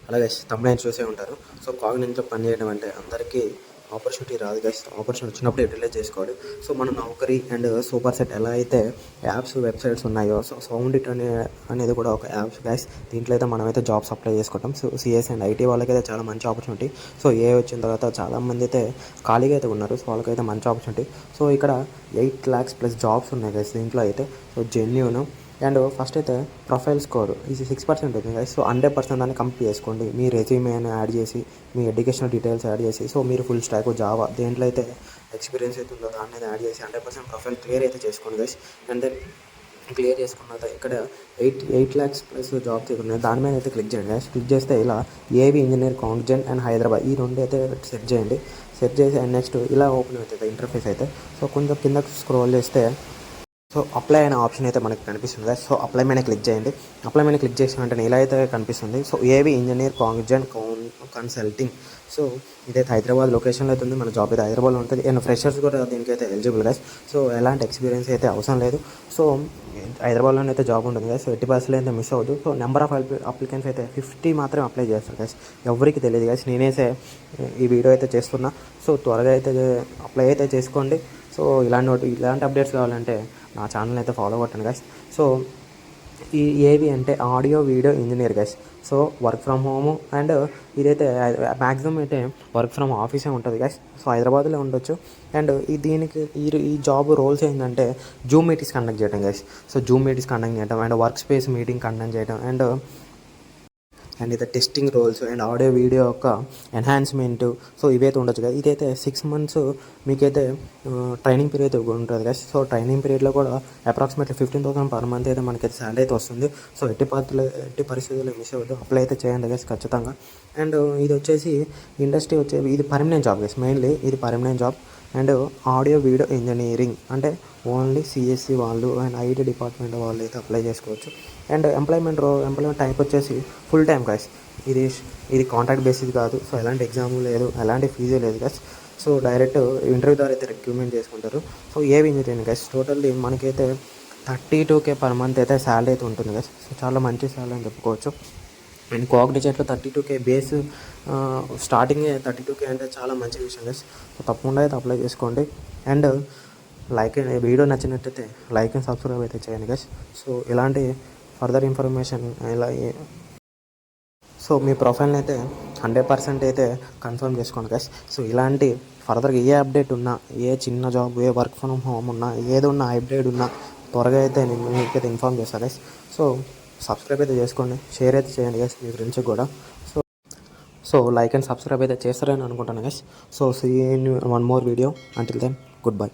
అలాగే తమిళ చూసే ఉంటారు. సో కాగ్నిజెంట్‌లో పనిచేయడం అంటే అందరికీ ఆపర్చునిటీ రాదు గైస్. ఆపర్చునిటీ వచ్చినప్పుడు యూటిలైజ్ చేసుకోవాలి. సో మన నౌకరీ అండ్ సూపర్ సెట్ ఎలా అయితే యాప్స్ వెబ్సైట్స్ ఉన్నాయో, సో సౌండ్ ఇట్ అనేది కూడా ఒక యాప్స్ గైస్. దీంట్లో అయితే మనమైతే జాబ్స్ అప్లై చేసుకుంటాం. సో సిఎస్ అండ్ ఐటీ వాళ్ళకైతే చాలా మంచి ఆపర్చునిటీ. సో ఏ వచ్చిన తర్వాత చాలామంది అయితే ఖాళీగా అయితే ఉన్నారు. సో వాళ్ళకైతే మంచి ఆపర్చునిటీ. సో ఇక్కడ 8 lakhs ప్లస్ జాబ్స్ ఉన్నాయి గైస్ దీంట్లో అయితే. సో జెన్యూన్ అండ్ ఫస్ట్ అయితే ప్రొఫైల్ స్కోర్ ఇది 6% ఉంది గైస్. సో 100% దాన్ని కంప్లీట్ చేసుకోండి. మీ రెజ్యూమే అని యాడ్ చేసి, మీ ఎడ్యుకేషనల్ డీటెయిల్స్ యాడ్ చేసి, సో మీరు ఫుల్ స్టాక్ జావా దేంట్లో అయితే ఎక్స్పీరియన్స్ అయితే ఉందో దాన్ని యాడ్ చేసి 100% ప్రొఫైల్ క్లియర్ అయితే చేసుకోండి గైస్. అండ్ దెన్ క్లియర్ చేసుకున్న తర్వాత ఇక్కడ 8 lakhs ప్లస్ జాబ్స్ అయితే ఉన్నాయి. దాని మీద అయితే క్లిక్ చేయండి గైస్. క్లిక్ చేస్తే ఇలా ఏవి ఇంజనీర్ కాగ్నిజెంట్ అండ్ హైదరాబాద్ ఈ రెండు అయితే సెట్ చేయండి. సెట్ చేసి అండ్ నెక్స్ట్ ఇలా ఓపెన్ అవుతుంది ఇంటర్ఫేస్ అయితే. సో కొంచెం కిందకి స్క్రోల్ చేస్తే సో అప్లై అనే ఆప్షన్ అయితే మనకి కనిపిస్తుంది. సో అప్లై మీద క్లిక్ చేయండి. అప్లై మీద క్లిక్ చేసిన వెంటనే ఇలా అయితే కనిపిస్తుంది. సో ఏవి ఇంజనీర్ కాగ్నిజెంట్ కన్సల్టింగ్. సో ఇదైతే హైదరాబాద్ లొకేషన్లో అయితే ఉంది. మన జాబ్ అయితే హైదరాబాద్లో ఉంటుంది. అండ్ ఫ్రెషర్స్ కూడా దీనికైతే ఎలిజిబుల్ గైస్. సో ఎలాంటి ఎక్స్పీరియన్స్ అయితే అవసరం లేదు. సో హైదరాబాద్లోనే అయితే జాబ్ ఉంటుంది గైస్. సో 80% అయితే మిస్ అవ్వదు. సో నెంబర్ ఆఫ్ అప్లికెంట్స్ అయితే 50 మాత్రమే అప్లై చేస్తారు గైస్. ఎవరికి తెలియదు గైస్. నేనైతే ఈ వీడియో అయితే చేస్తున్నా. సో త్వరగా అయితే అప్లై అయితే చేసుకోండి. సో ఇలాంటి అప్డేట్స్ కావాలంటే నా ఛానల్ అయితే ఫాలో కొట్టండి గైస్. సో ఈ ఏవి అంటే audio video engineer guys. So work from home and ఇదైతే మ్యాక్సిమం అయితే వర్క్ ఫ్రమ్ ఆఫీసే ఉంటుంది గైస్. సో హైదరాబాద్లో ఉండొచ్చు. అండ్ దీనికి ఈ జాబ్ రోల్స్ ఏంటంటే జూమ్ మీటింగ్స్ కండక్ట్ చేయడం guys. So Zoom meetings conduct చేయడం and workspace meeting conduct చేయడం అండ్ ఇది testing roles and audio video యొక్క ఎన్హాన్స్మెంట్. సో ఇవైతే ఉండొచ్చు కదా. ఇదైతే 6 months మీకైతే ట్రైనింగ్ పీరియడ్ ఉంటుంది కదా. సో ట్రైనింగ్ పీరియడ్లో కూడా అప్రాక్సిమేట్లీ 15,000 per month అయితే మనకైతే శాలరీ అయితే వస్తుంది. సో ఎట్టి పరిస్థితుల్లో మిస్ అవ్వద్దు. అప్లై అయితే చేయండి గైస్ ఖచ్చితంగా. అండ్ ఇది వచ్చేసి ఇండస్ట్రీ ఇది పర్మనెంట్ జాబ్ గైస్. మెయిన్లీ ఇది permanent job. And audio video engineering అంటే ఓన్లీ సిఎస్సి వాళ్ళు అండ్ ఐటీ డిపార్ట్మెంట్ వాళ్ళు అయితే అప్లై చేసుకోవచ్చు. అండ్ ఎంప్లాయ్మెంట్ టైప్ వచ్చేసి ఫుల్ టైం గైస్. ఇది కాంట్రాక్ట్ బేసిస్ కాదు. సో ఎలాంటి ఎగ్జామ్ లేదు, ఎలాంటి ఫీజు లేదు గైస్. సో డైరెక్ట్ ఇంటర్వ్యూ ద్వారా అయితే రిక్రూట్మెంట్ చేసుకుంటారు. సో ఏవి ఇంజనీరింగ్ గైస్. టోటల్లీ మనకైతే 32K per month అయితే శాలరీ అయితే ఉంటుంది గైస్. సో చాలా మంచి శాలరీ అని చెప్పుకోవచ్చు. అండ్ కాగ్నిజెంట్లో 32K బేస్ స్టార్టింగే 32K అంటే చాలా మంచి విషయం గైస్. సో తప్పకుండా అయితే అప్లై చేసుకోండి. అండ్ వీడియో నచ్చినట్టయితే లైక్ అండ్ సబ్స్క్రైబ్ అయితే చేయండి గైస్. సో ఇలాంటి ఫర్దర్ ఇన్ఫర్మేషన్ సో మీ ప్రొఫైల్ని అయితే 100% అయితే కన్ఫర్మ్ చేసుకోండి గైస్. సో ఇలాంటి ఫర్దర్గా ఏ అప్డేట్ ఉన్నా, ఏ చిన్న job, A work from home ఉన్నా, ఏది ఉన్నా, హైబ్రిడ్ ఉన్నా త్వరగా అయితే నేను మీకైతే ఇన్ఫార్మ్ చేస్తాను గైస్. సో సబ్స్క్రైబ్ అయితే చేసుకోండి, షేర్ అయితే చేయండి గైస్ మీ ఫ్రెండ్స్కి కూడా. సో లైక్ అండ్ సబ్స్క్రైబ్ అయితే చేస్తారని అనుకుంటాను guys. So see in one more video. Until then good by.